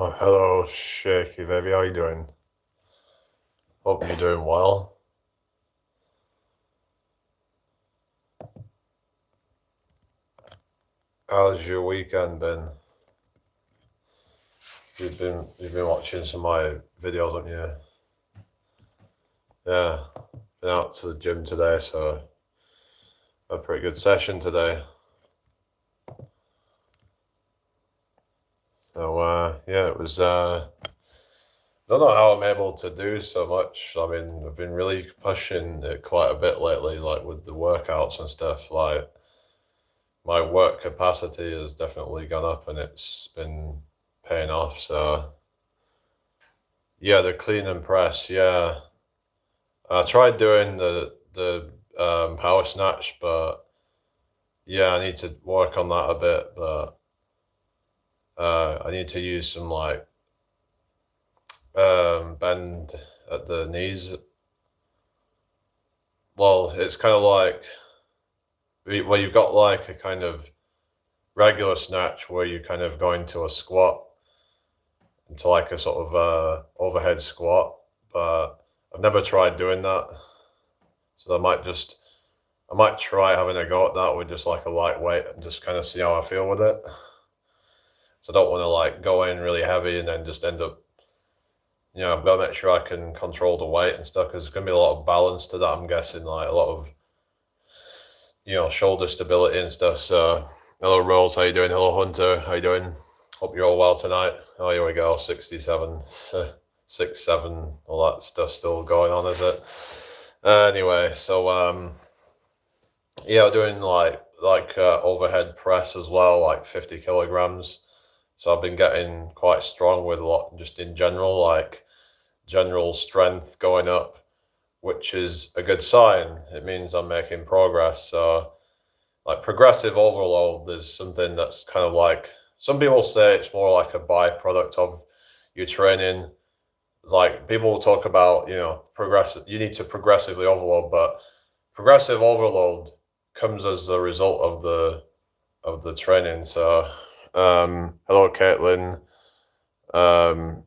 Oh, hello, Shaky baby. How you doing? Hope you're doing well. How's your weekend been? You've been watching some of my videos, haven't you? Yeah, been out to the gym today, so a pretty good session today. So yeah, it was. Don't know how I'm able to do so much. I mean, I've been really pushing it quite a bit lately, like with the workouts and stuff. Like my work capacity has definitely gone up, and it's been paying off. So yeah, the clean and press. Yeah, I tried doing the power snatch, but yeah, I need to work on that a bit. But I need to use some like bend at the knees. Well, it's kind of like well, you've got like a kind of regular snatch where you kind of go into a squat, into like a sort of overhead squat, but I've never tried doing that, so I might try having a go at that with just like a lightweight and just kind of see how I feel with it. So I don't want to like go in really heavy and then just end up, I've got to make sure I can control the weight and stuff because there's going to be a lot of balance to that. I'm guessing like a lot of, shoulder stability and stuff. So hello, Rolls. How you doing? Hello, Hunter. How you doing? Hope you're all well tonight. Oh, here we go. 67, 6, 7, all that stuff still going on, is it? Anyway, so yeah, doing like overhead press as well, like 50 kilograms. So I've been getting quite strong with a lot, just in general, like general strength going up, which is a good sign. It means I'm making progress. So like progressive overload is something that's kind of like, some people say it's more like a byproduct of your training. Like people talk about, you need to progressively overload, but progressive overload comes as a result of the training. So hello, Caitlin. Um,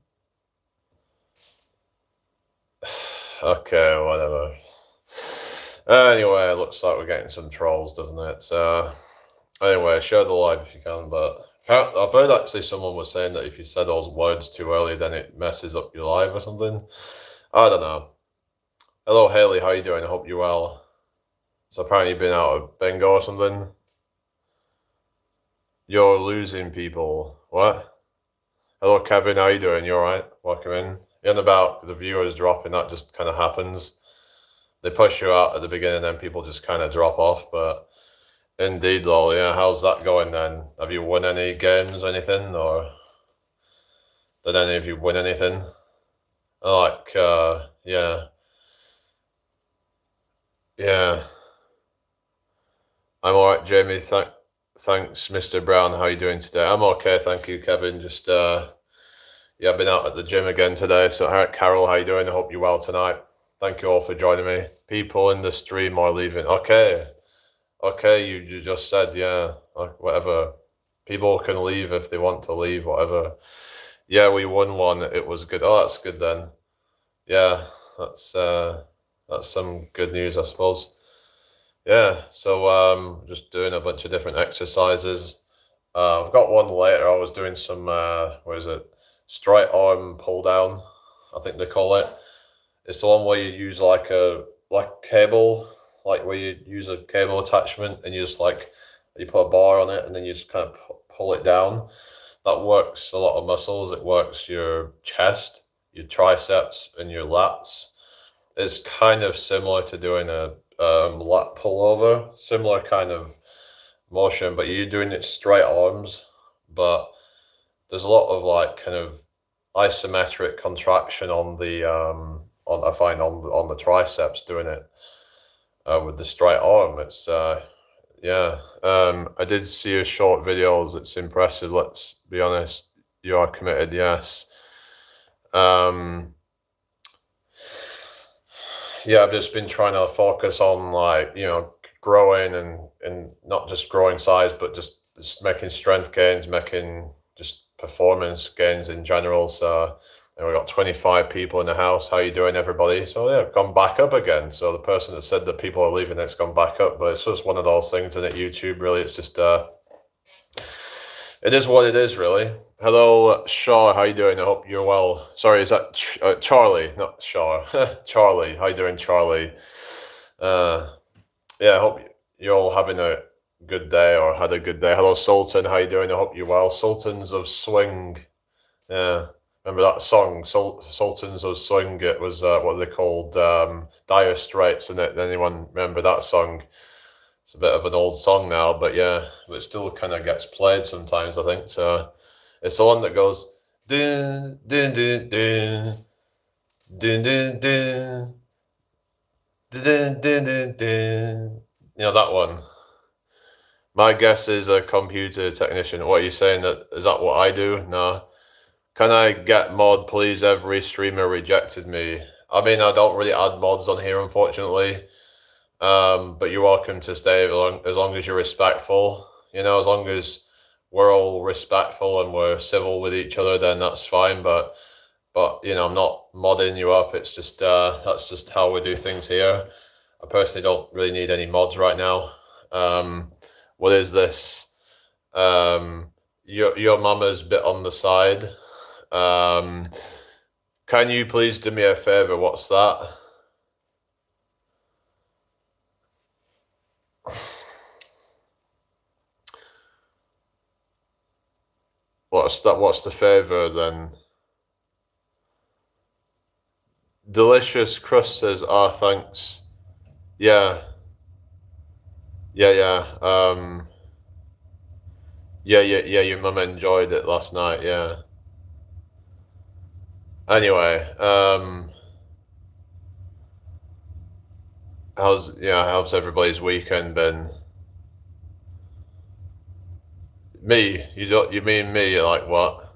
okay, whatever. Anyway, it looks like we're getting some trolls, doesn't it? So anyway, share the live if you can. But I've heard actually someone was saying that if you said those words too early, then it messes up your live or something. I don't know. Hello, Haley. How you doing? I hope you're well. So apparently you've been out of bingo or something. You're losing people. What? Hello, Kevin. How you doing? You all right? Welcome in. And about the viewers dropping, that just kind of happens. They push you out at the beginning, and then people just kind of drop off. But indeed, lol. Yeah, how's that going then? Have you won any games or anything, or did any of you win anything? Like, yeah, yeah. I'm all right, Jamie. Thanks, Mr. Brown. How you doing today? I'm okay, thank you, Kevin. Just yeah, I've been out at the gym again today. So, Carol, how you doing? I hope you're well tonight. Thank you all for joining me. People in the stream are leaving. Okay, you just said, yeah, like, whatever. People can leave if they want to leave, whatever. Yeah, we won one. It was good. Oh, that's good then. Yeah, that's some good news, I suppose. Yeah, so just doing a bunch of different exercises. I've got one later. I was doing some what is it? Straight arm pull down, I think they call it. It's the one where you use like cable, like where you use a cable attachment and you just like you put a bar on it and then you just kind of pull it down. That works a lot of muscles. It works your chest, your triceps, and your lats. It's kind of similar to doing a lat pullover, similar kind of motion, but you're doing it straight arms. But there's a lot of like kind of isometric contraction on the on I find on the triceps doing it with the straight arm. It's yeah. I did see your short videos. It's impressive. Let's be honest. You are committed. Yes. Um, yeah, I've just been trying to focus on like, growing and not just growing size, but just making strength gains, making just performance gains in general. So we got 25 people in the house. How you doing, everybody? So yeah, gone back up again. So the person that said that people are leaving, it's gone back up. But it's just one of those things, and at YouTube, really, it's just it is what it is, really. Hello, Shaw. How you doing? I hope you're well. Sorry, is that Charlie? Not Shaw. Charlie. How you doing, Charlie? Yeah, I hope you're all having a good day or had a good day. Hello, Sultan. How you doing? I hope you're well. Sultans of Swing. Yeah, remember that song, Sultans of Swing? It was what are they called? Dire Straits, and anyone remember that song? It's a bit of an old song now, but yeah, it still kind of gets played sometimes, I think. So it's the one that goes dun dun dun dun dun dun dun dun dun dun dun. You know that one. My guess is a computer technician. What are you saying? Is that what I do? No. Can I get mod, please? Every streamer rejected me. I mean, I don't really add mods on here, unfortunately. But you're welcome to stay as long as you're respectful. You know, as long as we're all respectful and we're civil with each other, then that's fine. But you know, I'm not modding you up. It's just that's just how we do things here. I personally don't really need any mods right now. What is this? Your mama's bit on the side. Can you please do me a favor? What's that? What's that? What's the favor then? Delicious Crust says, "Ah, thanks." Yeah. Yeah. Yeah. Your mum enjoyed it last night. Yeah. Anyway, how's everybody's weekend been? Me? You mean me? Like what?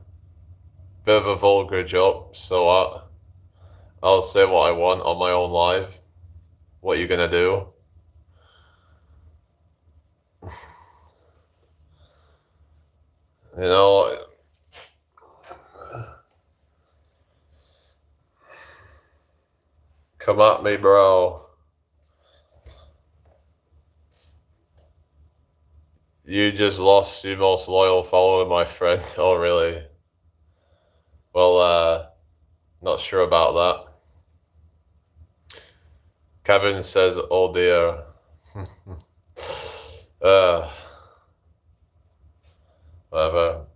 Bit of a vulgar joke. So what? I'll say what I want on my own live. What are you gonna do? You know. Come at me, bro. You just lost your most loyal follower, my friend. Oh, really? Well, not sure about that. Kevin says, "Oh dear." Whatever.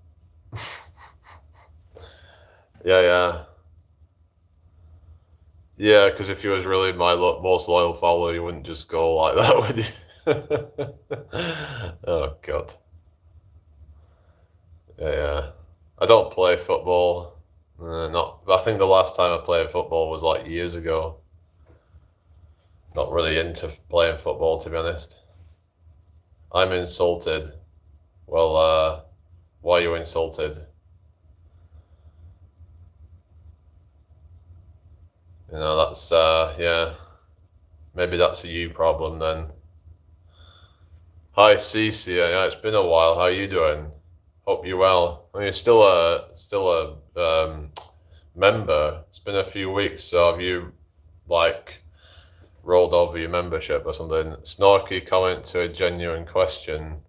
Yeah. Yeah, because if you was really my most loyal follower, you wouldn't just go like that, would you? Oh, God. Yeah. I don't play football. I think the last time I played football was like years ago. Not really into playing football, to be honest. I'm insulted. Well, why are you insulted? You know, that's, yeah. Maybe that's a you problem then. Hi, Cece. Yeah, it's been a while. How are you doing? Hope you're well. I mean, you're still a member. It's been a few weeks, so have you, like, rolled over your membership or something? Snarky comment to a genuine question.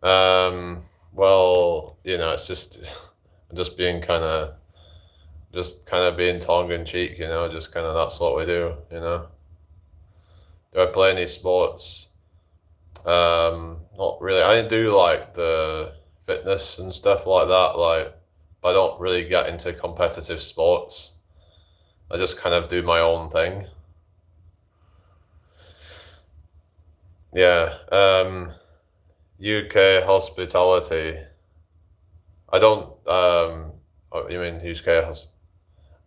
Well, you know, it's just, just being kind of being tongue in cheek, you know, just kind of that's what we do, you know. Do I play any sports? Not really. I do like the fitness and stuff like that, like, but I don't really get into competitive sports. I just kind of do my own thing. Yeah. UK hospitality. I don't. You mean UK hospitality?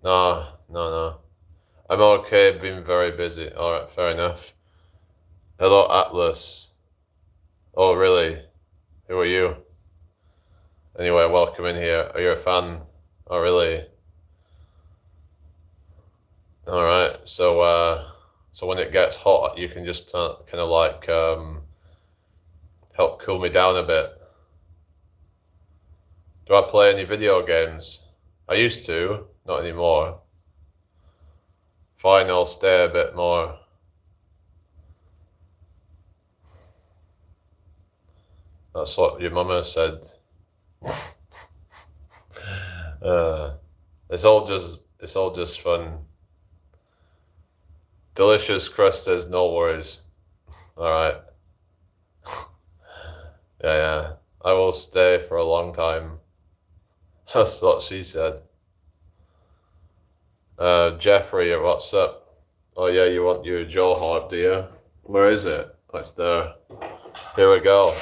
No. I'm okay, been very busy. Alright, fair enough. Hello, Atlas. Oh, really? Who are you? Anyway, welcome in here. Are you a fan? Oh, really? Alright, so when it gets hot, you can just kind of like help cool me down a bit. Do I play any video games? I used to, not anymore. Fine, I'll stay a bit more. That's what your mama said. It's all just fun. Delicious crust says no worries. Alright. Yeah. I will stay for a long time. That's what she said. Jeffrey, what's up? Oh yeah, you want your jaw harp, do you? Where is it? It's there. Here we go.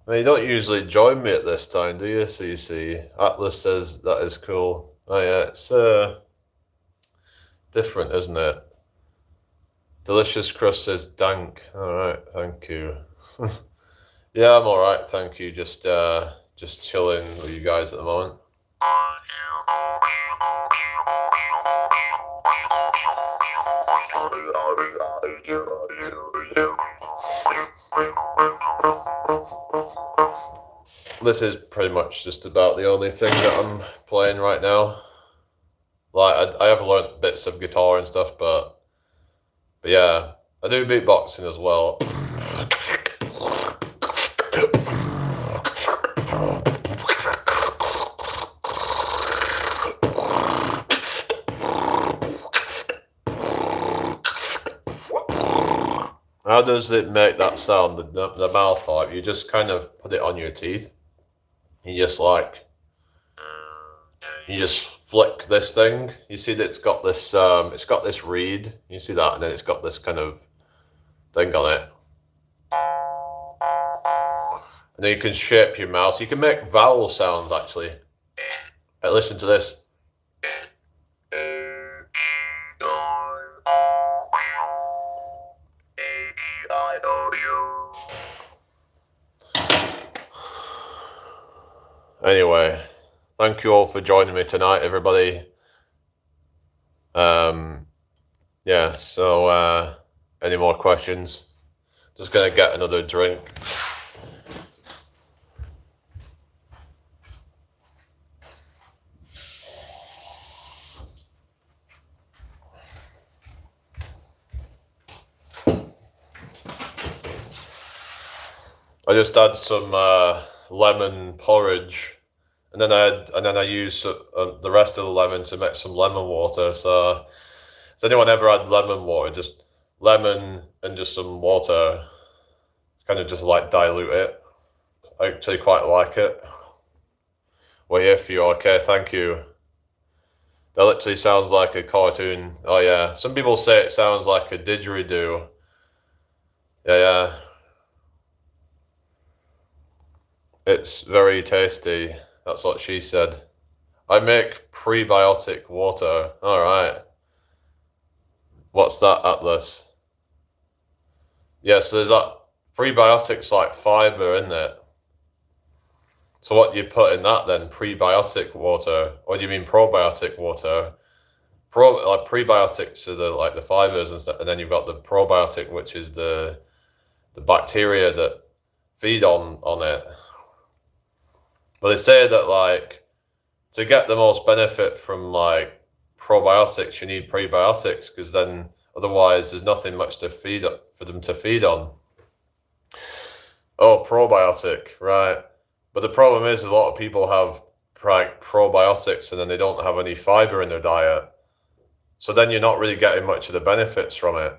Now, you don't usually join me at this time, do you, CC? Atlas says that is cool. Oh yeah, it's different, isn't it? Delicious crust says dank. Alright, thank you. Yeah, I'm alright, thank you. Just chilling with you guys at the moment. This is pretty much just about the only thing that I'm playing right now. Like, I have learned bits of guitar and stuff, but yeah, I do beatboxing as well. How does it make that sound, the mouth harp? You just kind of put it on your teeth. You just flick this thing. You see that it's got this reed. You see that, and then it's got this kind of thing on it. And then you can shape your mouth. You can make vowel sounds actually. Hey, listen to this. Anyway, thank you all for joining me tonight, everybody. Yeah, so any more questions? Just gonna get another drink. I just had some lemon porridge, and then I used the rest of the lemon to make some lemon water. So, has anyone ever had lemon water? Just lemon and just some water, kind of just like dilute it. I actually quite like it. We're here for you. Okay, thank you. That literally sounds like a cartoon. Oh yeah, some people say it sounds like a didgeridoo. Yeah. It's very tasty. That's what she said. I make prebiotic water. All right. What's that, Atlas? Yeah, so there's that prebiotics like fiber in it. So what do you put in that then? Prebiotic water, or do you mean probiotic water? Prebiotics are the fibers and stuff, and then you've got the probiotic, which is the bacteria that feed on it. But they say that to get the most benefit from probiotics, you need prebiotics, because then otherwise there's nothing much to feed for them to feed on. Oh, probiotic, right. But the problem is a lot of people have probiotics and then they don't have any fiber in their diet. So then you're not really getting much of the benefits from it.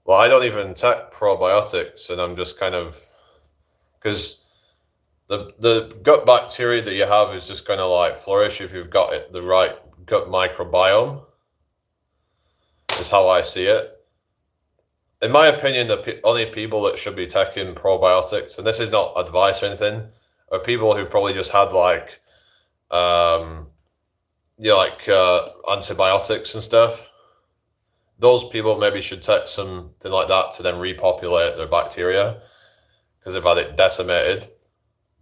Well, I don't even take probiotics, and I'm just kind of, because the gut bacteria that you have is just going to flourish if you've got the right gut microbiome, is how I see it. In my opinion, the only people that should be taking probiotics, and this is not advice or anything, are people who probably just had antibiotics and stuff. Those people maybe should take something like that to then repopulate their bacteria. because they've had it decimated.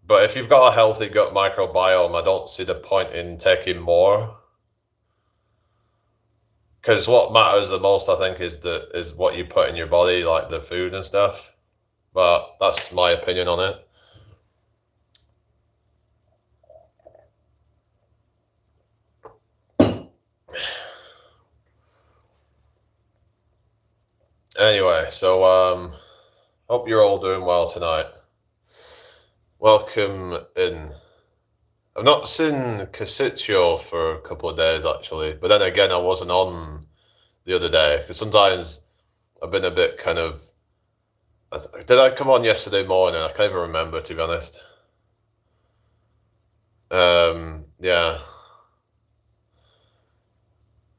But if you've got a healthy gut microbiome, I don't see the point in taking more. Because what matters the most, I think, is what you put in your body, like the food and stuff. But that's my opinion on it. Anyway, so hope you're all doing well tonight. Welcome in. I've not seen Casiccio for a couple of days actually, but then again, I wasn't on the other day because sometimes I've been a bit kind of. Did I come on yesterday morning? I can't even remember, to be honest. Yeah.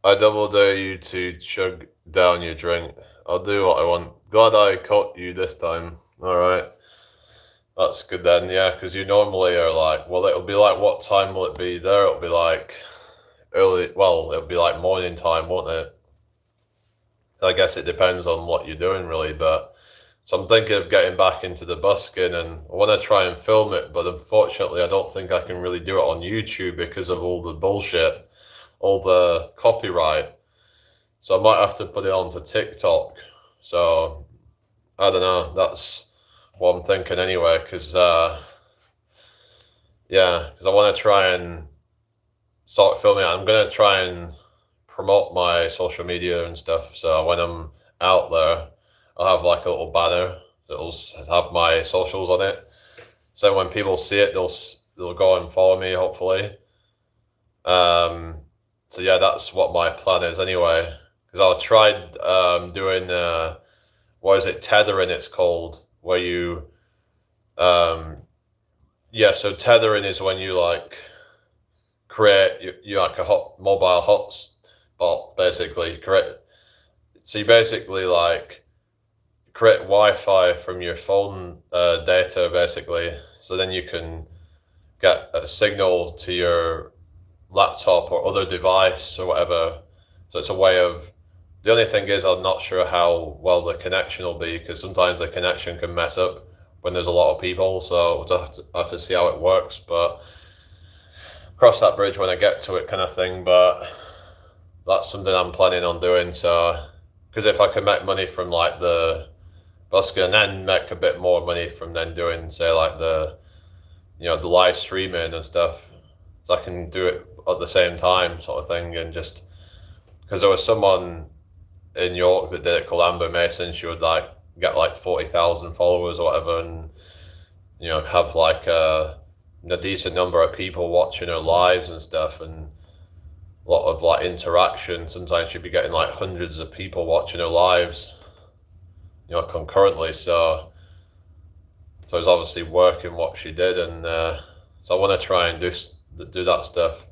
I double dare you to chug down your drink. I'll do what I want. Glad I caught you this time. All right. That's good then, yeah, because you normally are like, well, it'll be like, what time will it be there? It'll be like early, well, it'll be like morning time, won't it? I guess it depends on what you're doing, really, but so I'm thinking of getting back into the busking and I want to try and film it, but unfortunately, I don't think I can really do it on YouTube because of all the bullshit, all the copyright. So I might have to put it onto TikTok. So I don't know. That's what I'm thinking anyway, because yeah, because I want to try and start filming it. I'm gonna try and promote my social media and stuff. So when I'm out there, I'll have like a little banner that'll have my socials on it. So when people see it, they'll go and follow me, hopefully. So yeah, that's what my plan is anyway. Because I tried doing what is it, tethering? It's called, where you yeah. So tethering is when you like create you like a mobile hotspot, basically. Create. So you basically like create Wi-Fi from your phone data, basically. So then you can get a signal to your laptop or other device or whatever. So it's a way of. The only thing is, I'm not sure how well the connection will be because sometimes the connection can mess up when there's a lot of people. So we'll have to see how it works. But cross that bridge when I get to it, kind of thing. But that's something I'm planning on doing. So because if I can make money from like the busking and then make a bit more money from then doing, say, like the the live streaming and stuff, so I can do it at the same time, sort of thing, and just because there was someone in York that did it called Amber Mason. She would like get like 40,000 followers or whatever, and have like a decent number of people watching her lives and stuff, and a lot of like interaction. Sometimes she'd be getting like hundreds of people watching her lives, concurrently. So it's obviously working what she did, and so I want to try and do that stuff.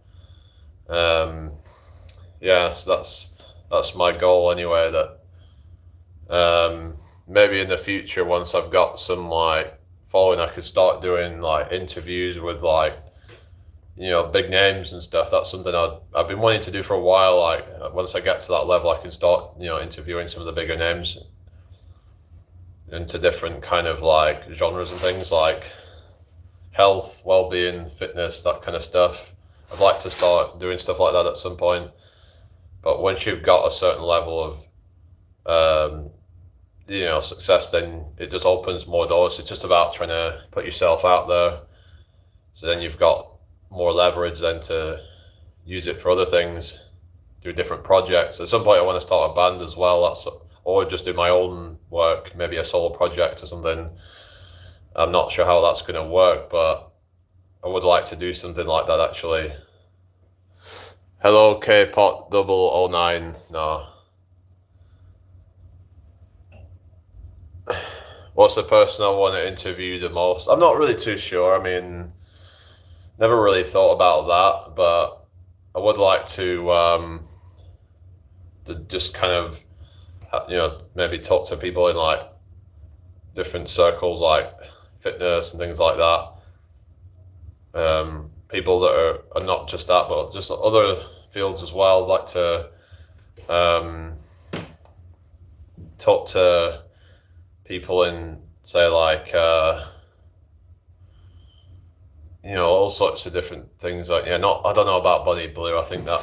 Yeah, so that's my goal anyway. That maybe in the future, once I've got some like following, I could start doing like interviews with like big names and stuff. That's something I've been wanting to do for a while. Like once I get to that level, I can start interviewing some of the bigger names into different kind of like genres and things like health, well-being, fitness, that kind of stuff. I'd like to start doing stuff like that at some point. But once you've got a certain level of success, then it just opens more doors. It's just about trying to put yourself out there. So then you've got more leverage then to use it for other things, do different projects. At some point I want to start a band as well. Or just do my own work, maybe a solo project or something. I'm not sure how that's going to work, but I would like to do something like that actually. Hello, Kpot 009. No. What's the person I want to interview the most? I'm not really too sure. I mean, never really thought about that, but I would like to just kind of, maybe talk to people in like different circles, like fitness and things like that. People that are not just that, but just other fields as well. I'd like to talk to people in say like all sorts of different things. Like, not, I don't know about Bonnie Blue. I think that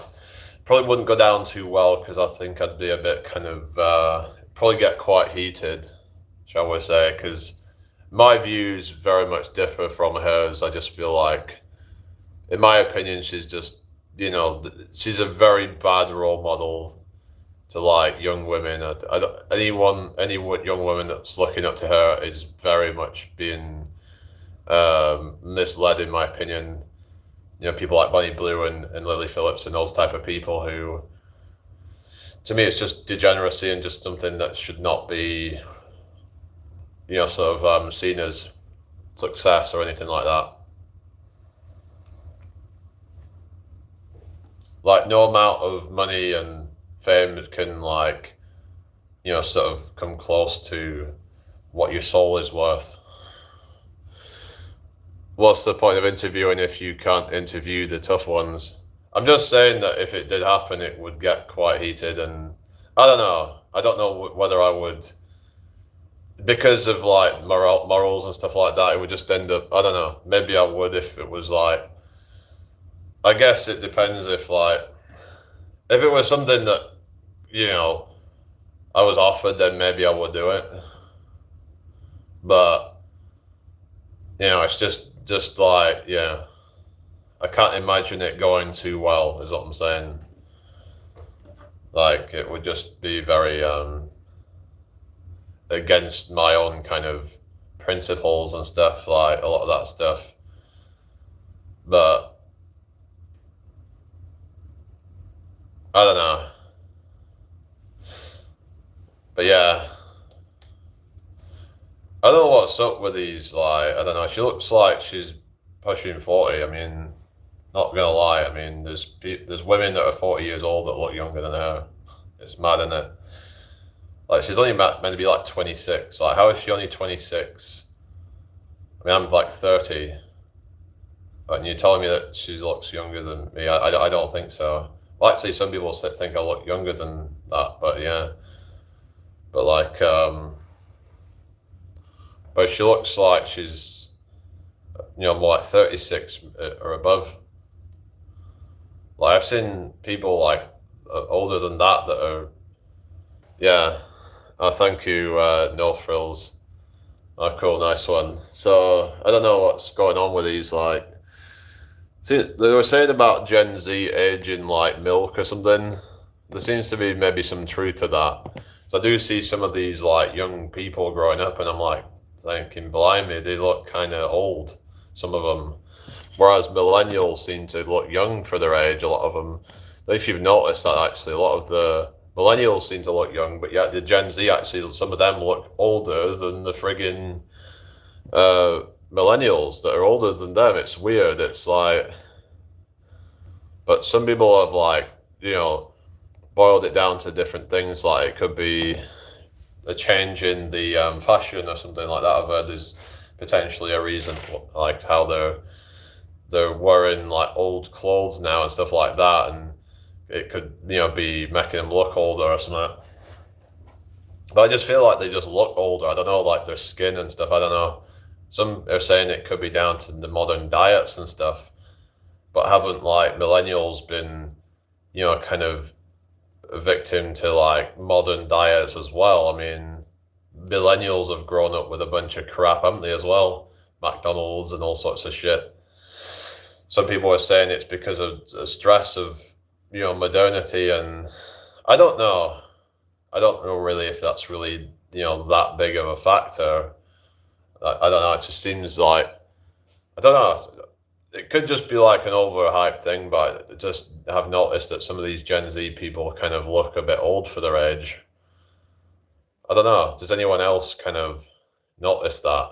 probably wouldn't go down too well because I think I'd be a bit kind of probably get quite heated, shall we say? Because my views very much differ from hers. I just feel like, in my opinion, she's just she's a very bad role model to like young women. I don't, any young woman that's looking up to her is very much being misled, in my opinion. People like Bonnie Blue and Lily Phillips and those type of people who, to me, it's just degeneracy and just something that should not be, sort of seen as success or anything like that. Like, no amount of money and fame can, like, sort of come close to what your soul is worth. What's the point of interviewing if you can't interview the tough ones? I'm just saying that if it did happen, it would get quite heated, and I don't know. I don't know whether I would, because of like morals and stuff like that. It would just end up. I don't know. Maybe I would if it was like. I guess it depends if it was something that I was offered, then maybe I would do it. But it's just like I can't imagine it going too well, is what I'm saying. Like, it would just be very against my own kind of principles and stuff, like a lot of that stuff. But I don't know. But yeah, I don't know what's up with these. Like, I don't know. She looks like she's pushing 40. I mean, not gonna lie. I mean, there's women that are 40 years old that look younger than her. It's mad, isn't it? Like, she's only meant to be like 26. Like, how is she only 26? I mean, I'm like 30. And you're telling me that she looks younger than me? I don't think so. Well, actually, some people think I look younger than that, but yeah. But like, but she looks like she's, more like 36 or above. Like, I've seen people like older than that are, yeah. Oh, thank you, No Frills. Oh, cool, nice one. So I don't know what's going on with these. Like, see, they were saying about Gen Z aging like milk or something. There seems to be maybe some truth to that. So I do see some of these like young people growing up, and I'm like thinking, blimey, they look kind of old. Some of them, whereas millennials seem to look young for their age. A lot of them. I don't know if you've noticed that, actually, a lot of the millennials seem to look young, but yet the Gen Z, actually, some of them look older than the friggin' millennials that are older than them. It's weird. It's like, but some people have like, boiled it down to different things. Like, it could be a change in the fashion or something like that. I've heard is potentially a reason, like how they're wearing like old clothes now and stuff like that, and it could be making them look older or something. But I just feel like they just look older. I don't know, like their skin and stuff. I don't know. Some are saying it could be down to the modern diets and stuff, but haven't like millennials been, kind of a victim to like modern diets as well? I mean, millennials have grown up with a bunch of crap, haven't they, as well? McDonald's and all sorts of shit. Some people are saying it's because of the stress of, modernity, and I don't know. I don't know really if that's really, that big of a factor. I don't know. It just seems like, I don't know. It could just be like an overhyped thing, but I just have noticed that some of these Gen Z people kind of look a bit old for their age. I don't know. Does anyone else kind of notice that?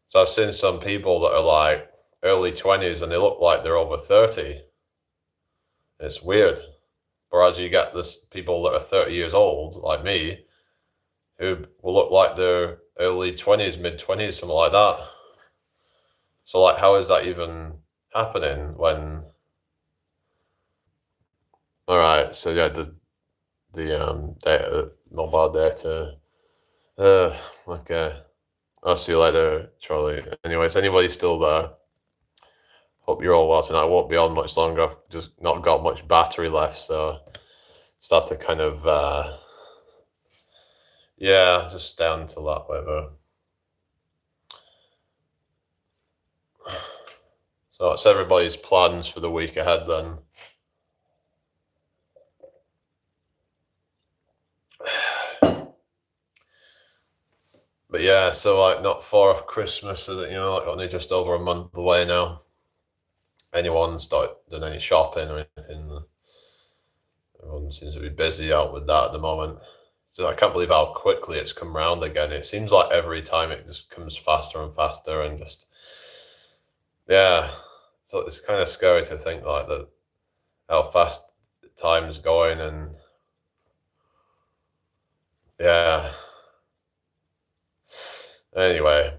So I've seen some people that are like early 20s and they look like they're over 30. It's weird. Whereas you get this people that are 30 years old, like me, who will look like they're early 20s, mid 20s, something like that. So like, how is that even happening when? All right, so yeah, the data, mobile data Okay. I'll see you later, Charlie. Anyways, anybody still there? Hope you're all well tonight. I won't be on much longer. I've just not got much battery left, so just have to kind of, yeah, just stay until that, whatever. So it's everybody's plans for the week ahead then. But yeah, so like not far off Christmas, so that, you know, like only just over a month away now. Anyone start doing any shopping or anything? Everyone seems to be busy out with that at the moment. So I can't believe how quickly it's come round again. It seems like every time it just comes faster and faster, and just, yeah. So it's kind of scary to think like that, how fast time's going, and yeah. Anyway,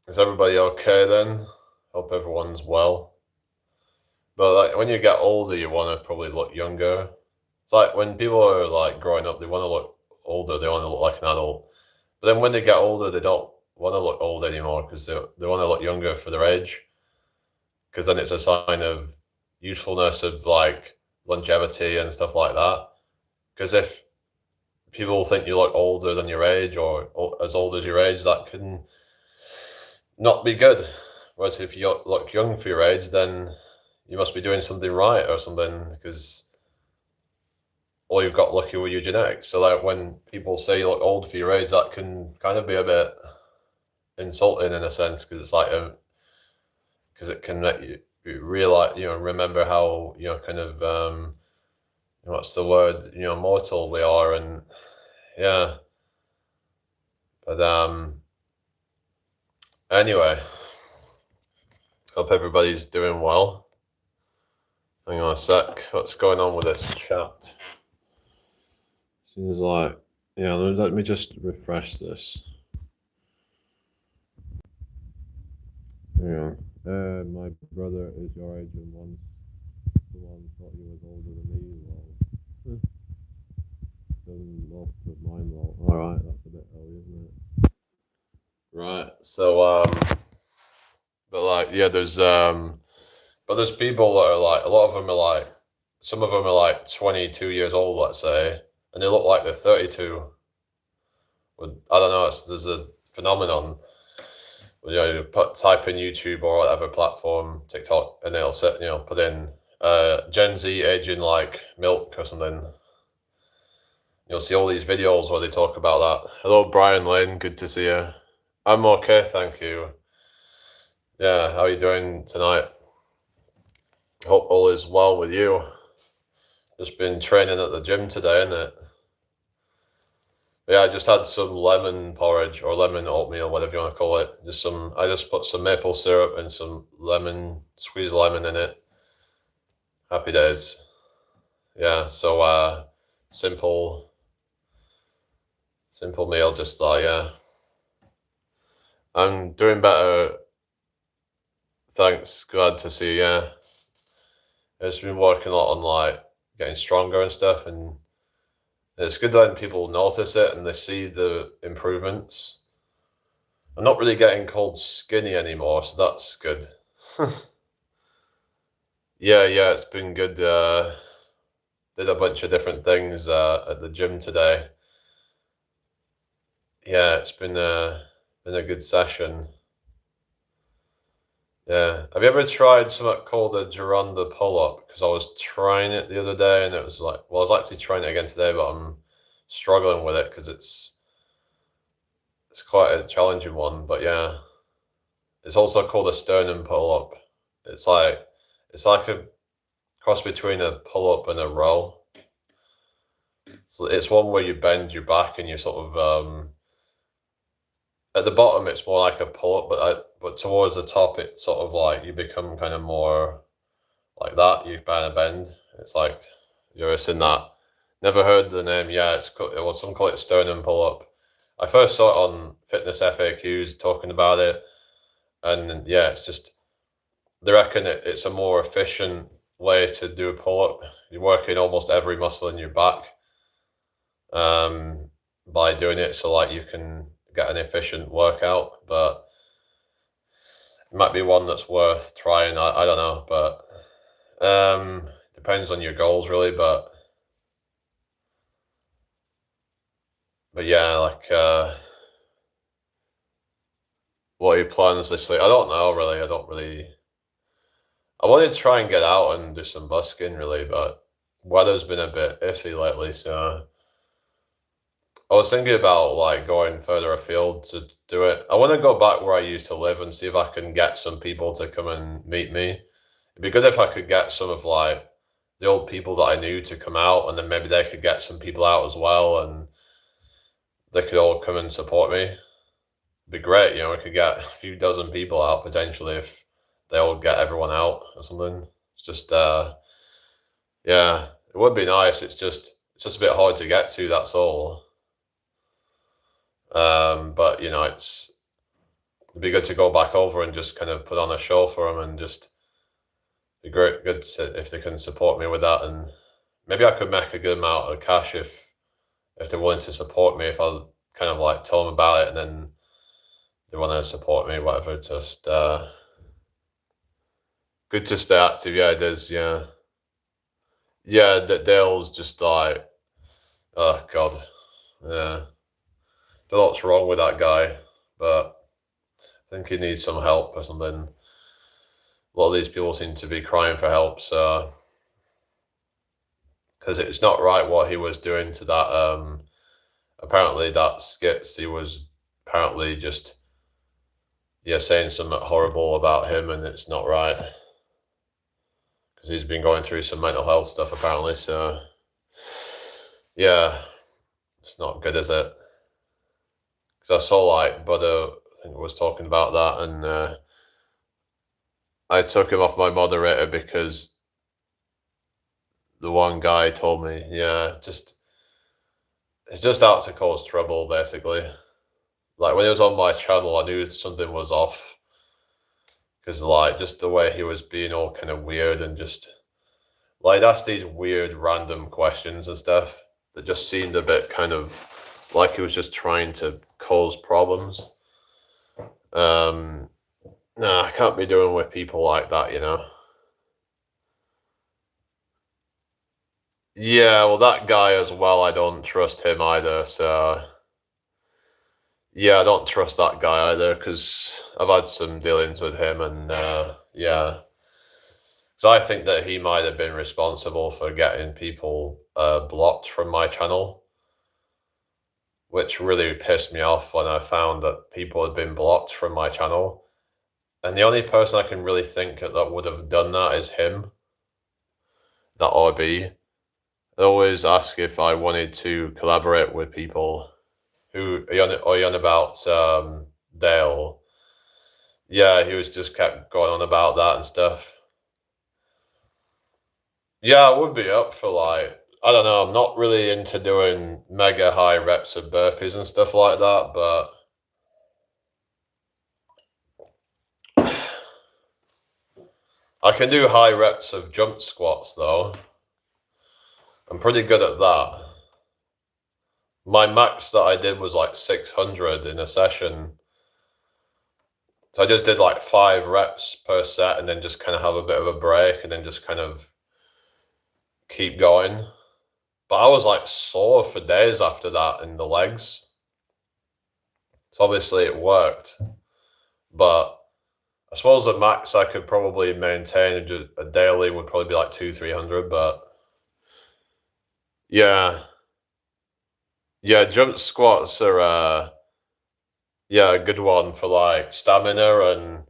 is everybody okay then? Hope everyone's well. But like when you get older, you want to probably look younger. It's like when people are like growing up, they want to look older. They want to look like an adult. But then when they get older, they don't want to look old anymore because they want to look younger for their age. Because then it's a sign of usefulness, of like longevity and stuff like that. Because if people think you look older than your age, or as old as your age, that can not be good. Whereas if you look young for your age, then you must be doing something right or something, because all you've got lucky with your genetics. So like when people say you look old for your age, that can kind of be a bit insulting in a sense, because it's like because it can let you realize, remember how, kind of what's the word, mortal we are. And yeah, but anyway, hope everybody's doing well. Hang on a sec, what's going on with this chat? Seems like, yeah, let me just refresh this. Hang on. My brother is your age, and once the one thought he was older than me. Well, doesn't lost of mine. Well, all right, that's a bit early, isn't it? Right. So, but like, yeah, but there's people that are like, a lot of them are like, some of them are like 22 years old, let's say, and they look like they're 32. I don't know. There's a phenomenon. You type in YouTube or whatever platform, TikTok, and they'll set, put in Gen Z aging like milk or something. You'll see all these videos where they talk about that. Hello, Brian Lane. Good to see you. I'm okay, thank you. Yeah, how are you doing tonight? Hope all is well with you. Just been training at the gym today, isn't it? Yeah, I just had some lemon porridge or lemon oatmeal, whatever you want to call it. I just put some maple syrup and some lemon, squeezed lemon in it. Happy days. Yeah, so simple meal, just like, yeah. I'm doing better. Thanks, glad to see you, yeah. I've just been working a lot on like getting stronger and stuff, and it's good when people notice it and they see the improvements. I'm not really getting called skinny anymore, so that's good. Yeah, it's been good. Did a bunch of different things at the gym today. Yeah, it's been a good session. Yeah. Have you ever tried something called a Gironda pull-up? Because I was trying it the other day, and it was like, well, I was actually trying it again today, but I'm struggling with it because it's quite a challenging one. But yeah, it's also called a sternum pull-up. It's like a cross between a pull-up and a row. So it's one where you bend your back and you sort of at the bottom it's more like a pull-up, but towards the top it's sort of like you become kind of more like that. You kind of bend. It's like you're in that. Never heard the name. Yeah, some call it sternum pull-up. I first saw it on Fitness FAQs talking about it, and yeah, it's just they reckon it's a more efficient way to do a pull-up. You're working almost every muscle in your back. by doing it, so like you can get an efficient workout. But it might be one that's worth trying. I don't know, but depends on your goals really. But yeah, like what are your plans this week? I don't know really. I don't really. I wanted to try and get out and do some busking really, but weather's been a bit iffy lately, so I was thinking about like going further afield to do it. I want to go back where I used to live and see if I can get some people to come and meet me. It'd be good if I could get some of like the old people that I knew to come out, and then maybe they could get some people out as well, and they could all come and support me. It'd be great, you know. We could get a few dozen people out potentially if they all get everyone out or something. It's just yeah, it would be nice. It's just a bit hard to get to. That's all. But you know, it'd be good to go back over and just kind of put on a show for them, and just be good if they can support me with that, and maybe I could make a good amount of cash if they're willing to support me. If I kind of like tell them about it, and then they want to support me, whatever. Just good to stay active. Yeah, it is. Yeah, yeah. Dale's just like, oh god, yeah. Don't know what's wrong with that guy, but I think he needs some help or something. A lot of these people seem to be crying for help, so because it's not right what he was doing to that. Apparently that skits, he was apparently just saying something horrible about him, and it's not right because he's been going through some mental health stuff apparently. So yeah, it's not good, is it? Because I saw like Buddha, I think, was talking about that, and I took him off my moderator because the one guy told me, yeah, it's just out to cause trouble, basically. Like when he was on my channel, I knew something was off because like just the way he was being all kind of weird, and just like asked these weird random questions and stuff that just seemed a bit kind of like he was just trying to cause problems. No, I can't be doing with people like that, you know. Yeah, well, that guy as well, I don't trust him either. So yeah, I don't trust that guy either because I've had some dealings with him, and yeah, so I think that he might have been responsible for getting people blocked from my channel, which really pissed me off when I found that people had been blocked from my channel. And the only person I can really think that would have done that is him, that RB. They always ask if I wanted to collaborate with people. Who are you on about? Dale. Yeah, he was just kept going on about that and stuff. Yeah, I would be up for like, I don't know, I'm not really into doing mega high reps of burpees and stuff like that, but I can do high reps of jump squats though. I'm pretty good at that. My max that I did was like 600 in a session. So I just did like 5 reps per set and then just kind of have a bit of a break and then just kind of keep going. But I was like sore for days after that in the legs. So obviously it worked. But I suppose the max I could probably maintain a daily would probably be like 200-300. But yeah. Yeah, jump squats are yeah, a good one for like stamina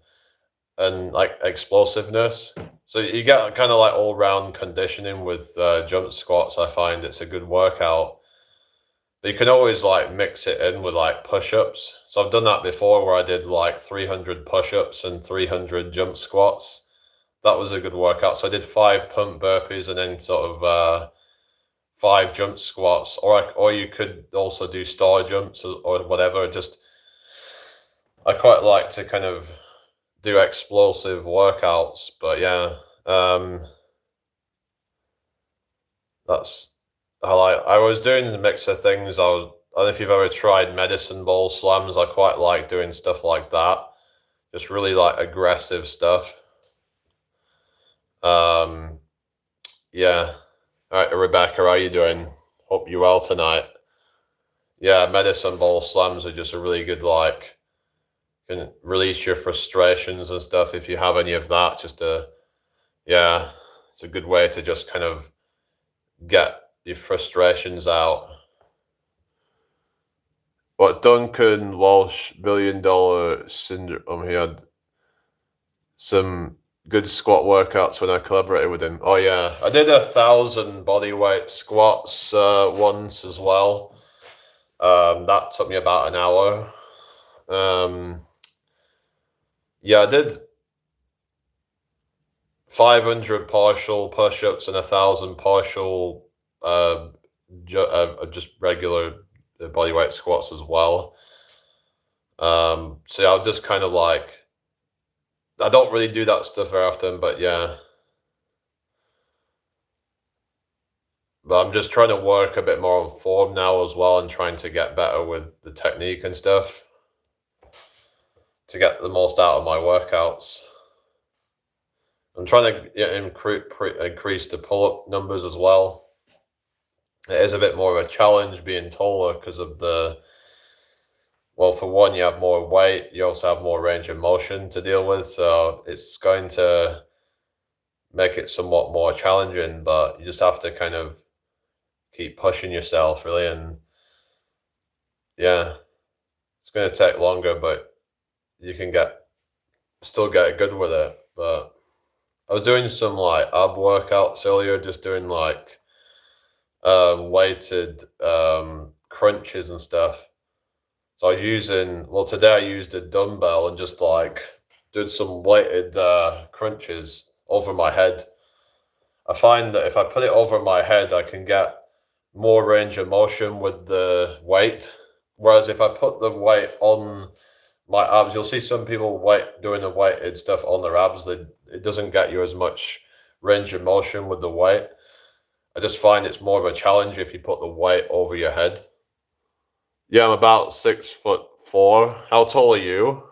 and like explosiveness. So you get kind of like all round conditioning with jump squats. I find it's a good workout. But you can always like mix it in with like push-ups. So I've done that before where I did like 300 push-ups and 300 jump squats. That was a good workout. So I did 5 pump burpees and then sort of 5 jump squats, or you could also do star jumps or whatever. Just I quite like to kind of do explosive workouts, but yeah, that's I was doing the mix of things. don't know if you've ever tried medicine ball slams. I quite like doing stuff like that. Just really like aggressive stuff. Yeah. All right, Rebecca, how are you doing? Hope you're well tonight. Yeah, medicine ball slams are just a really good, like, can release your frustrations and stuff if you have any of that. Yeah, it's a good way to just kind of get your frustrations out. What Duncan Walsh, $1 billion syndrome, he had some good squat workouts when I collaborated with him. Oh yeah, I did 1,000 bodyweight squats once as well. That took me about an hour. Yeah, I did 500 partial push-ups and 1,000 partial just regular bodyweight squats as well. So yeah, I'll just kind of like, I don't really do that stuff very often, but yeah. But I'm just trying to work a bit more on form now as well, and trying to get better with the technique and stuff to get the most out of my workouts. I'm trying to increase the pull-up numbers as well. It is a bit more of a challenge being taller because of well, for one, you have more weight, you also have more range of motion to deal with, so it's going to make it somewhat more challenging, but you just have to kind of keep pushing yourself, really, and yeah, it's going to take longer, but you can still get good with it. But I was doing some like ab workouts earlier, just doing like weighted crunches and stuff. So I was using, well, today I used a dumbbell and just like did some weighted crunches over my head. I find that if I put it over my head, I can get more range of motion with the weight. Whereas if I put the weight on my abs, you'll see some people doing the weighted stuff on their abs. It doesn't get you as much range of motion with the weight. I just find it's more of a challenge if you put the weight over your head. Yeah, I'm about 6'4". How tall are you?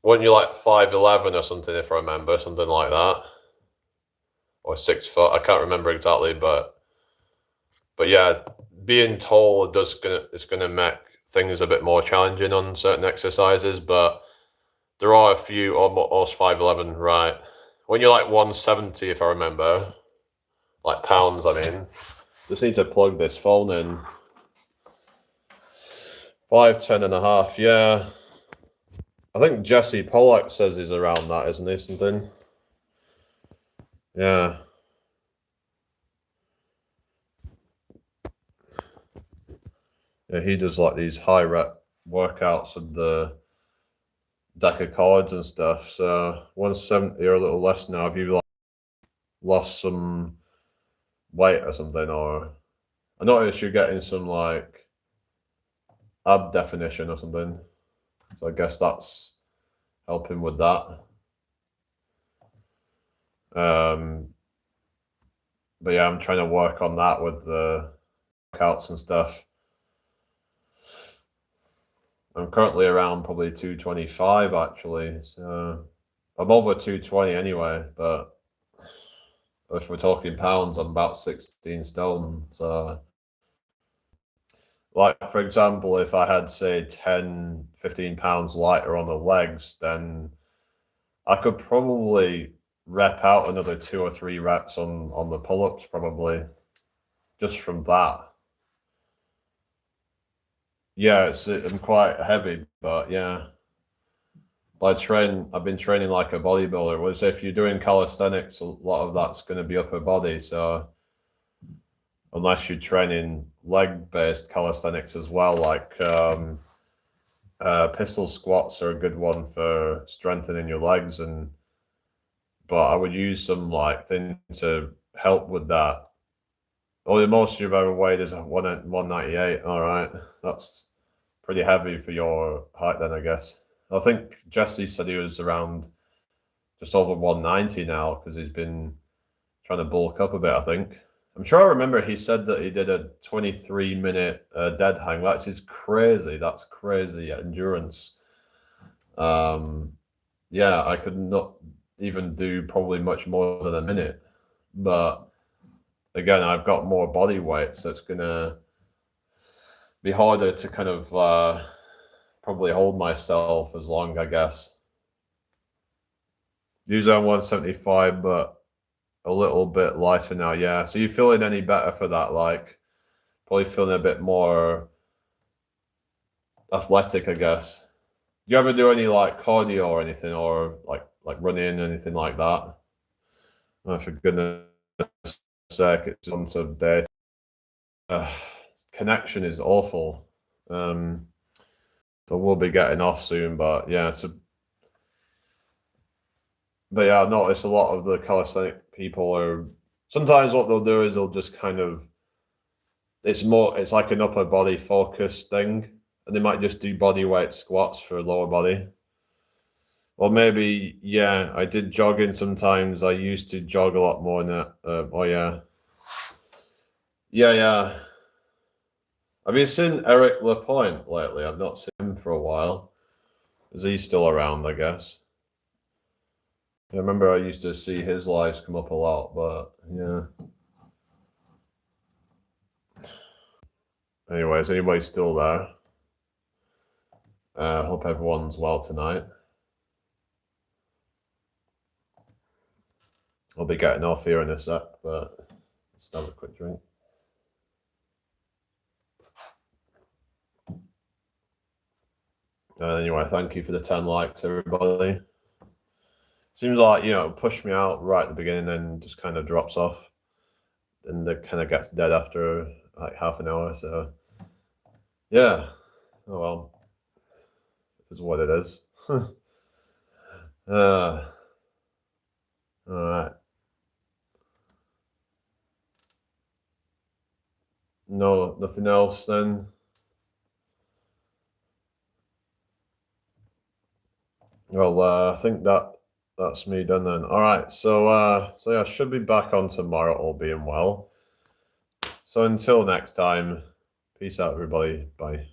Weren't you like 5'11" or something, if I remember, something like that? Or 6 foot, I can't remember exactly, but yeah, being tall it's gonna make things a bit more challenging on certain exercises, but there are a few almost 5'11", right? When you're like 170, if I remember, like pounds, I mean. Just need to plug this phone in. 5'10" and a half, yeah. I think Jesse Pollack says he's around that, isn't he? Something. Yeah. Yeah, he does like these high rep workouts with the deck of cards and stuff. So 170 or a little less now. Have you like lost some weight or something? Or I noticed you're getting some like ab definition or something. So I guess that's helping with that. But yeah, I'm trying to work on that with the workouts and stuff. I'm currently around probably 225 actually. So I'm over 220 anyway, but if we're talking pounds, I'm about 16 stone. So like, for example, if I had say 10, 15 pounds lighter on the legs, then I could probably rep out another 2 or 3 reps on the pull-ups, probably, just from that. Yeah, I'm quite heavy, but yeah. I've been training like a bodybuilder. Whereas if you're doing calisthenics, a lot of that's going to be upper body. So unless you're training leg-based calisthenics as well, like pistol squats are a good one for strengthening your legs, but I would use some like thing to help with that. Well, the most you've ever weighed is 198. All right, that's pretty heavy for your height then, I guess. I think Jesse said he was around just over 190 now because he's been trying to bulk up a bit, I think. I'm sure I remember he said that he did a 23-minute dead hang. That is crazy. That's crazy endurance. Yeah, I could not even do probably much more than a minute. But again, I've got more body weight, so it's going to be harder to kind of probably hold myself as long, I guess. Usually I'm 175, but a little bit lighter now, yeah. So you feeling any better for that? Like, probably feeling a bit more athletic, I guess. Do you ever do any like cardio or anything, or like running, anything like that? Oh, for goodness sake, it's on to date. Connection is awful. So we'll be getting off soon, but yeah, but yeah, I've noticed a lot of the calisthenic people are sometimes what they'll do is they'll just kind of it's like an upper body focused thing, and they might just do body weight squats for lower body. Or maybe, yeah, I did jogging sometimes. I used to jog a lot more than that. Oh yeah. Yeah. Have you seen Eric Lapointe lately? I've not seen him for a while. Is he still around, I guess? I remember I used to see his lives come up a lot, but yeah. Anyway, is anybody still there? Hope everyone's well tonight. I'll be getting off here in a sec, but let's have a quick drink. Anyway, thank you for the 10 likes, everybody. Seems like, push me out right at the beginning and just kind of drops off. And it kind of gets dead after like half an hour. So, yeah. Oh, well. This is what it is. All right. No, nothing else then. Well, I think that's me done then. All right, so yeah, I should be back on tomorrow, all being well. So until next time, peace out, everybody. Bye.